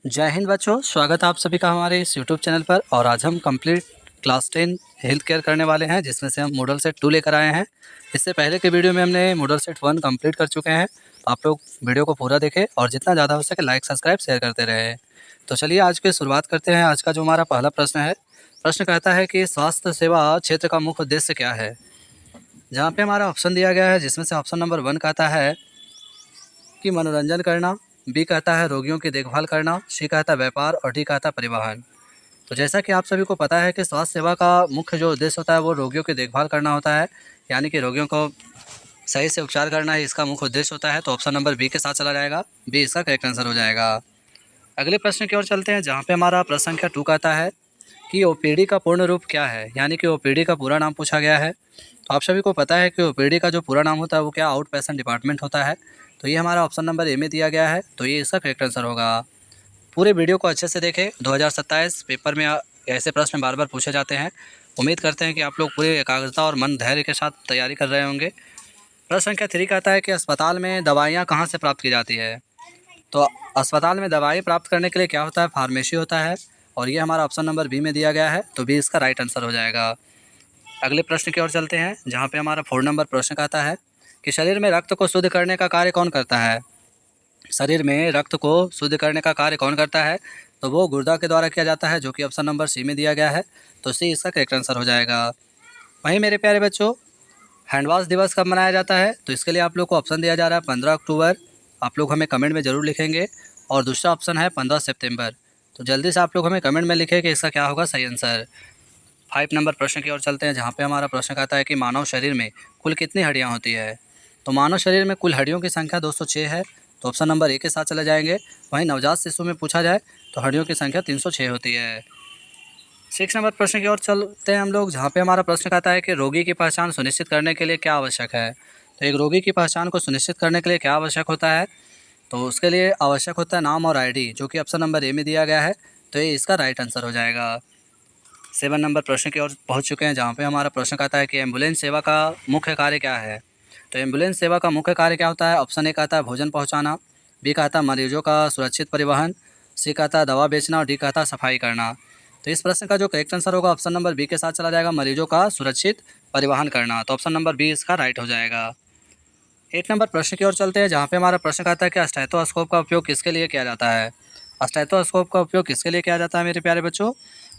जय हिंद बच्चों, स्वागत है आप सभी का हमारे इस यूट्यूब चैनल पर। और आज हम कंप्लीट क्लास 10 हेल्थ केयर करने वाले हैं, जिसमें से हम मॉडल सेट 2 लेकर आए हैं। इससे पहले के वीडियो में हमने मॉडल सेट 1 कंप्लीट कर चुके हैं। तो आप लोग वीडियो को पूरा देखें और जितना ज़्यादा हो सके लाइक सब्सक्राइब शेयर करते रहें। तो चलिए आज की शुरुआत करते हैं। आज का जो हमारा पहला प्रश्न है, प्रश्न कहता है कि स्वास्थ्य सेवा क्षेत्र का मुख्य उद्देश्य क्या है। जहाँ पे हमारा ऑप्शन दिया गया है, जिसमें से ऑप्शन नंबर 1 कहता है कि मनोरंजन करना, बी कहता है रोगियों की देखभाल करना, सी कहता है व्यापार और डी कहता है परिवहन। तो जैसा कि आप सभी को पता है कि स्वास्थ्य सेवा का मुख्य जो उद्देश्य होता है वो रोगियों की देखभाल करना होता है, यानी कि रोगियों को सही से उपचार करना ही इसका मुख्य उद्देश्य होता है। तो ऑप्शन नंबर बी के साथ चला जाएगा, बी इसका करेक्ट आंसर हो जाएगा। अगले प्रश्न की ओर चलते हैं, जहाँ पे हमारा प्रश्न संख्या 2 कहता है कि ओपीडी का पूर्ण रूप क्या है, यानी कि ओपीडी का पूरा नाम पूछा गया है। तो आप सभी को पता है कि ओपीडी का जो पूरा नाम होता है वो क्या, आउट पेशेंट डिपार्टमेंट होता है। तो ये हमारा ऑप्शन नंबर ए में दिया गया है, तो ये इसका करेक्ट आंसर होगा। पूरे वीडियो को अच्छे से देखें, 2027 पेपर में ऐसे प्रश्न बार बार पूछे जाते हैं। उम्मीद करते हैं कि आप लोग पूरी एकाग्रता और मन धैर्य के साथ तैयारी कर रहे होंगे। प्रश्न संख्या 3 कहता है कि अस्पताल में दवाइयाँ कहाँ से प्राप्त की जाती है। तो अस्पताल में दवाई प्राप्त करने के लिए क्या होता है, फार्मेसी होता है। और ये हमारा ऑप्शन नंबर बी में दिया गया है, तो बी इसका राइट आंसर हो जाएगा। अगले प्रश्न की ओर चलते हैं, जहाँ पे हमारा 4 नंबर प्रश्न कहता है कि शरीर में रक्त को शुद्ध करने का कार्य कौन करता है। शरीर में रक्त को शुद्ध करने का कार्य कौन करता है, तो वो गुर्दा के द्वारा किया जाता है, जो कि ऑप्शन नंबर सी में दिया गया है, तो सी इसका करेक्ट आंसर हो जाएगा। वहीं मेरे प्यारे बच्चों, हैंड वॉश दिवस कब मनाया जाता है, तो इसके लिए आप लोग को ऑप्शन दिया जा रहा है 15 अक्टूबर। आप लोग हमें कमेंट में ज़रूर लिखेंगे। और दूसरा ऑप्शन है 15 सितंबर। तो जल्दी से आप लोग हमें कमेंट में लिखें कि इसका क्या होगा सही आंसर। 5 नंबर प्रश्न की ओर चलते हैं, जहाँ पे हमारा प्रश्न कहता है कि मानव शरीर में कुल कितनी हड्डियाँ होती है। तो मानव शरीर में कुल हड्डियों की संख्या 206 है, तो ऑप्शन नंबर ए के साथ चले जाएंगे। वहीं नवजात शिशु में पूछा जाए तो हड्डियों की संख्या 306 होती है। 6 नंबर प्रश्न की ओर चलते हैं हम लोग, जहाँ पे हमारा प्रश्न कहता है कि रोगी की पहचान सुनिश्चित करने के लिए क्या आवश्यक है। तो एक रोगी की पहचान को सुनिश्चित करने के लिए क्या आवश्यक होता है, तो उसके लिए आवश्यक होता है नाम और आईडी, जो कि ऑप्शन नंबर ए में दिया गया है, तो ये इसका राइट आंसर हो जाएगा। 7 नंबर प्रश्न की ओर पहुँच चुके हैं, जहाँ पे हमारा प्रश्न कहता है कि एम्बुलेंस सेवा का मुख्य कार्य क्या है। तो एम्बुलेंस सेवा का मुख्य कार्य क्या होता है। ऑप्शन ए कहता है भोजन पहुँचाना, बी कहता है मरीजों का सुरक्षित परिवहन, सी कहता है दवा बेचना और डी कहता है सफाई करना। तो इस प्रश्न का जो करेक्ट आंसर होगा ऑप्शन नंबर बी के साथ चला जाएगा, मरीजों का सुरक्षित परिवहन करना। तो ऑप्शन नंबर बी इसका राइट हो जाएगा। 8 नंबर प्रश्न की ओर चलते हैं, जहाँ पे हमारा प्रश्न कहता है कि स्टेथोस्कोप का उपयोग किसके लिए किया जाता है। स्टेथोस्कोप का उपयोग किसके लिए किया जाता है मेरे प्यारे बच्चों,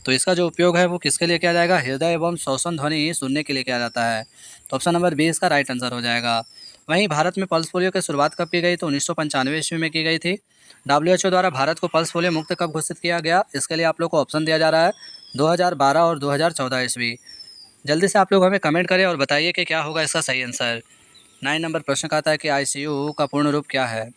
तो इसका जो उपयोग है वो किसके लिए किया जाएगा, हृदय एवं श्वसन ध्वनि सुनने के लिए किया जाता है। तो ऑप्शन नंबर बी इसका राइट आंसर हो जाएगा। वहीं भारत में पल्स पोलियो की शुरुआत कब की गई, तो 1995 ईस्वी में की गई थी। WHO द्वारा भारत को पल्स पोलियो मुक्त कब घोषित किया गया, इसके लिए आप लोग को ऑप्शन दिया जा रहा है 2012 और 2014 ईस्वी। जल्दी से आप लोग हमें कमेंट करें और बताइए कि क्या होगा इसका सही आंसर। 9 नंबर प्रश्न कहता है कि आईसीयू का पूर्ण रूप क्या है।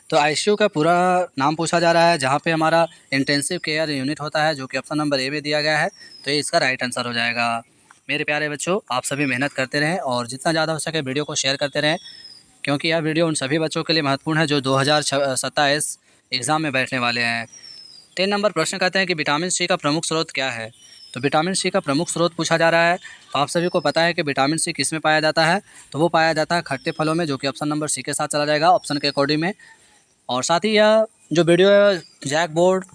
तो आईसीयू का पूरा नाम पूछा जा रहा है, जहाँ पे हमारा इंटेंसिव केयर यूनिट होता है, जो कि ऑप्शन नंबर ए में दिया गया है, तो ये इसका राइट आंसर हो जाएगा। मेरे प्यारे बच्चों, आप सभी मेहनत करते रहें और जितना ज़्यादा हो सके वीडियो को शेयर करते रहें, क्योंकि यह वीडियो उन सभी बच्चों के लिए महत्वपूर्ण है जो 2027 एग्ज़ाम में बैठने वाले हैं। 10 नंबर प्रश्न कहते हैं कि विटामिन सी का प्रमुख स्रोत क्या है। तो विटामिन सी का प्रमुख स्रोत पूछा जा रहा है। तो आप सभी को पता है कि विटामिन सी किस में पाया जाता है, तो वो पाया जाता है खट्टे फलों में, जो कि ऑप्शन नंबर सी के साथ चला जाएगा ऑप्शन के अकॉर्डिंग में। और साथ ही यह जो वीडियो है जैक बोर्ड,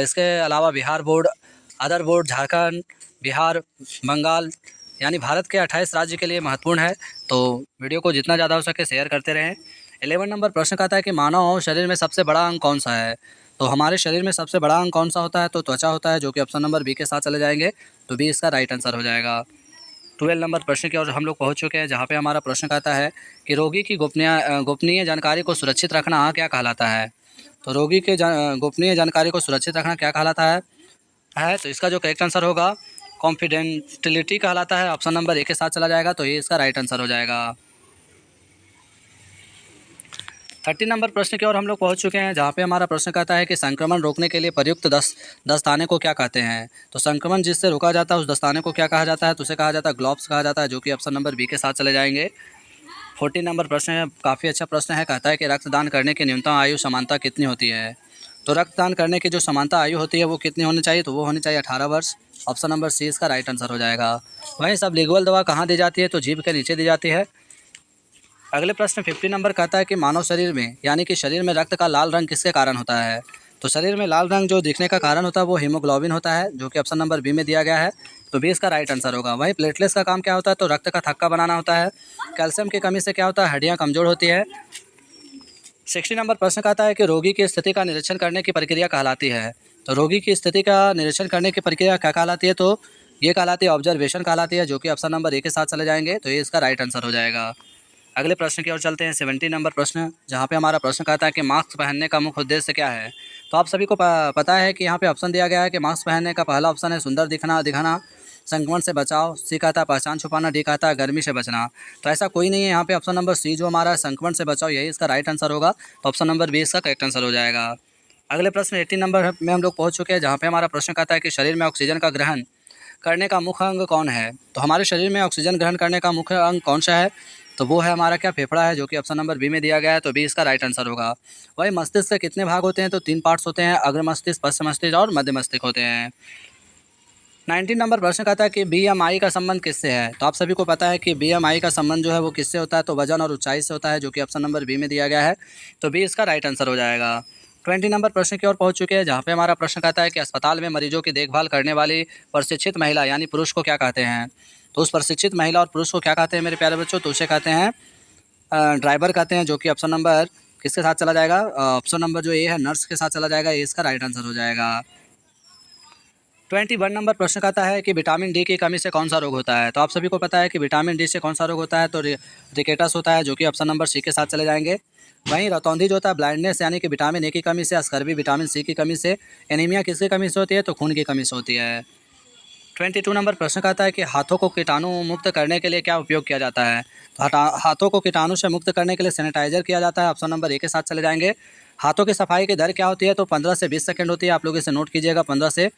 इसके अलावा Bihar board, other board, Jharkhand, Bihar, Bengal, यानी भारत के 28 राज्य के लिए महत्वपूर्ण है। तो वीडियो को जितना ज़्यादा हो सके शेयर करते रहें। 11 नंबर प्रश्न कहता है कि मानव शरीर में सबसे बड़ा अंग कौन सा है। तो हमारे शरीर में सबसे बड़ा अंग कौन सा होता है, तो त्वचा होता है, जो कि ऑप्शन नंबर बी के साथ चले जाएंगे, तो बी इसका राइट आंसर हो जाएगा। 12 नंबर प्रश्न की ओर हम लोग पहुंच चुके हैं, जहां पे हमारा प्रश्न कहता है कि रोगी की गोपनीय जानकारी को सुरक्षित रखना क्या कहलाता है। तो रोगी के गोपनीय जानकारी को सुरक्षित रखना क्या कहलाता है, तो इसका जो करेक्ट आंसर होगा कॉन्फिडेंटिलिटी कहलाता है, ऑप्शन नंबर ए के साथ चला जाएगा, तो ये इसका राइट आंसर हो जाएगा। 13 नंबर प्रश्न की ओर हम लोग पहुंच चुके हैं, जहां पे हमारा प्रश्न कहता है कि संक्रमण रोकने के लिए प्रयुक्त दस्ताने को क्या कहते हैं। तो संक्रमण जिससे रोका जाता है उस दस्ताने को क्या कहा जाता है, तो उसे कहा जाता है ग्लोव्स कहा जाता है, जो कि ऑप्शन नंबर बी के साथ चले जाएंगे। 14 नंबर प्रश्न है, काफ़ी अच्छा प्रश्न है, कहता है कि रक्तदान करने की न्यूनतम आयु समानता कितनी होती है। तो रक्तदान करने की जो समानता आयु होती है वो कितनी होनी चाहिए, तो वो होनी चाहिए 18 वर्ष, ऑप्शन नंबर सी इसका राइट आंसर हो जाएगा। वहीं सब लीगल दवा कहाँ दी जाती है, तो जीभ के नीचे दी जाती है। अगले प्रश्न 50 नंबर कहता है कि मानव शरीर में यानी कि शरीर में रक्त का लाल रंग किसके कारण होता है। तो शरीर में लाल रंग जो दिखने का कारण होता है वो हीमोग्लोबिन होता है, जो कि ऑप्शन नंबर बी में दिया गया है। तो बी इसका राइट आंसर होगा। वहीं प्लेटलेट्स का काम क्या होता है, तो रक्त का थक्का बनाना होता है। कैल्शियम की कमी से क्या होता है, हड्डियाँ कमजोर होती है। 60 नंबर प्रश्न कहता है कि रोगी की स्थिति का निरीक्षण करने की प्रक्रिया कहलाती है। तो रोगी की स्थिति का निरीक्षण करने की प्रक्रिया क्या कहलाती है, तो ये कहलाती है ऑब्जर्वेशन कहलाती है, जो कि ऑप्शन नंबर ए के साथ चले जाएंगे। तो ये इसका राइट आंसर हो जाएगा। अगले प्रश्न की ओर चलते हैं, 70 नंबर प्रश्न, जहाँ पे हमारा प्रश्न कहता है कि मास्क पहनने का मुख्य उद्देश्य क्या है। तो आप सभी को पता है कि यहाँ पे ऑप्शन दिया गया है कि मास्क पहनने का पहला ऑप्शन है सुंदर दिखाना, संक्रमण से बचाव, सी कहता है पहचान छुपाना, डी कहता है गर्मी से बचना। तो ऐसा कोई नहीं है यहाँ पे। ऑप्शन नंबर सी जो हमारा है संक्रमण से बचाव, यही इसका राइट आंसर होगा। तो ऑप्शन नंबर बी इसका करेक्ट आंसर हो जाएगा। अगले प्रश्न 80 नंबर में हम लोग पहुँच चुके हैं, जहाँ पे हमारा प्रश्न कहता है कि शरीर में ऑक्सीजन का ग्रहण करने का मुख्य अंग कौन है। तो हमारे शरीर में ऑक्सीजन ग्रहण करने का मुख्य अंग कौन सा है, तो वो है हमारा क्या, फेफड़ा है, जो कि ऑप्शन नंबर बी में दिया गया है। तो बी इसका राइट आंसर होगा। वही मस्तिष्क के कितने भाग होते हैं, तो 3 पार्ट्स होते हैं, अग्र मस्तिष्क, पश्च मस्तिष्क और मध्य मस्तिष्क होते हैं। 19 नंबर प्रश्न कहता है कि BMI का संबंध किससे है। तो आप सभी को पता है कि BMI का संबंध जो है वो किससे होता है, तो वजन और ऊंचाई से होता है, जो कि ऑप्शन नंबर बी में दिया गया है। तो बी इसका राइट आंसर हो जाएगा। 20 नंबर प्रश्न की ओर पहुंच चुके हैं, जहाँ पे हमारा प्रश्न कहता है कि अस्पताल में मरीजों की देखभाल करने वाली प्रशिक्षित महिला यानी पुरुष को क्या कहते हैं। तो उस प्रशिक्षित महिला और पुरुष को क्या कहते हैं मेरे प्यारे बच्चों, तो उसे कहते हैं ड्राइवर कहते हैं, जो कि ऑप्शन नंबर किसके साथ चला जाएगा, ऑप्शन नंबर जो ए है नर्स के साथ चला जाएगा। ये इसका राइट आंसर हो जाएगा। 21 नंबर प्रश्न कहता है कि विटामिन डी की कमी से कौन सा रोग होता है। तो आप सभी को पता है कि विटामिन डी से कौन सा रोग होता है, तो रिकेटस होता है, जो कि ऑप्शन नंबर सी के साथ चले जाएंगे। वहीं रतौंधी जो होता है ब्लाइंडनेस यानी कि विटामिन ए की कमी से, स्कर्वी विटामिन सी की कमी से, एनीमिया किसकी कमी से होती है, तो खून की कमी से होती है। 22 नंबर प्रश्न कहता है कि हाथों को कीटाणु मुक्त करने के लिए क्या उपयोग किया जाता है। तो हाथों को कीटाणु से मुक्त करने के लिए सैनिटाइजर किया जाता है। ऑप्शन नंबर ए के साथ चले जाएंगे। हाथों की सफाई की दर क्या होती है, तो 15 से 20 सेकंड होती है। आप लोग इसे नोट कीजिएगा, 15 से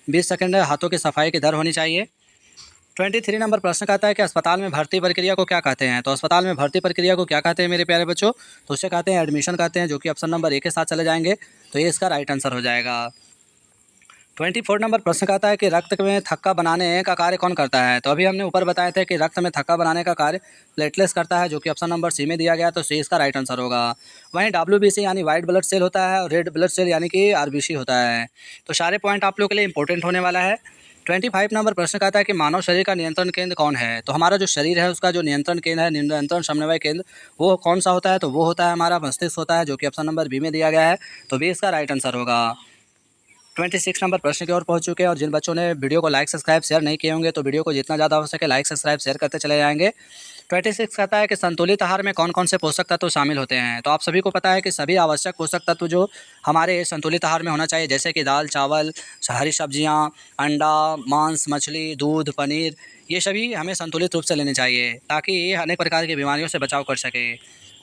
20 सेकंड हाथों की सफाई की दर होनी चाहिए। 23 नंबर प्रश्न कहता है कि अस्पताल में भर्ती प्रक्रिया को क्या कहते हैं। तो अस्पताल में भर्ती प्रक्रिया को क्या कहते हैं मेरे प्यारे बच्चों, तो उसे कहते हैं एडमिशन कहते हैं, जो कि ऑप्शन नंबर ए के साथ चले जाएंगे। तो ये इसका राइट आंसर हो जाएगा। 24 नंबर प्रश्न कहता है कि रक्त में थक्का बनाने का कार्य कौन करता है। तो अभी हमने ऊपर बताया था कि रक्त में थक्का बनाने का कार्य प्लेटलेट्स करता है, जो कि ऑप्शन नंबर सी में दिया गया। तो सी इसका राइट आंसर होगा। वहीं WBC यानी वाइट ब्लड सेल होता है और रेड ब्लड सेल यानी कि RBC होता है। तो सारे पॉइंट आप लोग के लिए इंपॉर्टेंट होने वाला है। 25 नंबर प्रश्न कहता है कि मानव शरीर का नियंत्रण केंद्र कौन है। तो हमारा जो शरीर है उसका जो नियंत्रण केंद्र है, नियंत्रण समन्वय केंद्र, वो कौन सा होता है, तो वो होता है हमारा मस्तिष्क होता है, जो कि ऑप्शन नंबर बी में दिया गया है। तो बी इसका राइट आंसर होगा। 26 नंबर प्रश्न की ओर पहुंच चुके हैं, और जिन बच्चों ने वीडियो को लाइक सब्सक्राइब शेयर नहीं किए होंगे, तो वीडियो को जितना ज़्यादा हो सके लाइक सब्सक्राइब शेयर करते चले जाएंगे। 26 कहता है कि संतुलित आहार में कौन कौन से पोषक तत्व शामिल होते हैं। तो आप सभी को पता है कि सभी आवश्यक पोषक तत्व जो हमारे संतुलित आहार में होना चाहिए, जैसे कि दाल, चावल, हरी सब्जियाँ, अंडा, मांस, मछली, दूध, पनीर, ये सभी हमें संतुलित रूप से लेने चाहिए, ताकि ये अनेक प्रकार की बीमारियों से बचाव कर सके।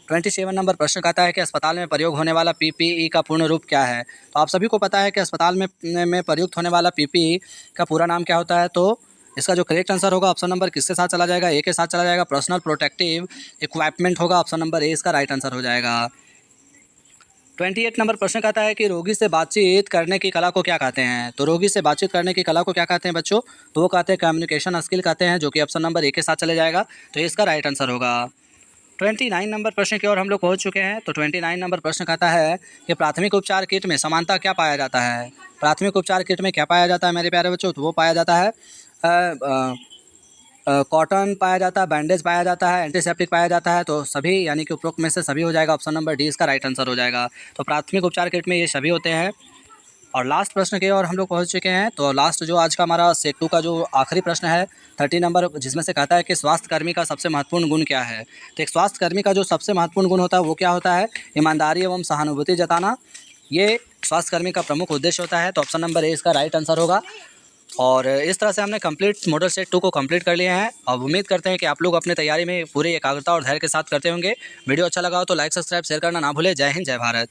27 नंबर प्रश्न कहता है कि अस्पताल में प्रयोग होने वाला PPE का पूर्ण रूप क्या है। तो आप सभी को पता है कि अस्पताल में प्रयुक्त होने वाला PPE का पूरा नाम क्या होता है। तो इसका जो करेक्ट आंसर होगा ऑप्शन नंबर किसके साथ चला जाएगा, ए के साथ चला जाएगा। पर्सनल प्रोटेक्टिव इक्विपमेंट होगा, ऑप्शन नंबर ए इसका राइट आंसर हो जाएगा। 28 नंबर प्रश्न कहता है कि रोगी से बातचीत करने की कला को क्या कहते हैं। तो रोगी से बातचीत करने की कला को क्या कहते हैं बच्चों, तो वो कहते हैं कम्युनिकेशन स्किल कहते हैं, जो कि ऑप्शन नंबर ए के साथ चले जाएगा। तो इसका राइट आंसर होगा। 29 नंबर प्रश्न की ओर हम लोग पहुंच चुके हैं। तो 29 नंबर प्रश्न कहता है कि प्राथमिक उपचार किट में समानता क्या पाया जाता है। प्राथमिक उपचार किट में क्या पाया जाता है मेरे प्यारे बच्चों, तो वो पाया जाता है कॉटन पाया जाता है, बैंडेज पाया जाता है, एंटीसेप्टिक पाया जाता है। तो सभी यानी कि उपरोक्त में से सभी हो जाएगा। ऑप्शन नंबर डी इसका राइट आंसर हो जाएगा। तो प्राथमिक उपचार किट में ये सभी होते हैं। और लास्ट प्रश्न की ओर हम लोग पहुंच चुके हैं। तो लास्ट जो आज का हमारा सेट 2 का जो आखिरी प्रश्न है 30 नंबर, जिसमें से कहता है कि स्वास्थ्यकर्मी का सबसे महत्वपूर्ण गुण क्या है। तो एक स्वास्थ्यकर्मी का जो सबसे महत्वपूर्ण गुण होता है वो क्या होता है, ईमानदारी एवं सहानुभूति जताना। ये स्वास्थ्यकर्मी का प्रमुख उद्देश्य होता है। तो ऑप्शन नंबर ए इसका राइट आंसर होगा। और इस तरह से हमने कंप्लीट मॉडल सेट 2 को कंप्लीट कर लिया है। और उम्मीद करते हैं कि आप लोग अपनी तैयारी में पूरी एकाग्रता और धैर्य के साथ करते होंगे। वीडियो अच्छा लगा हो तो लाइक सब्सक्राइब शेयर करना ना भूलें। जय हिंद, जय भारत।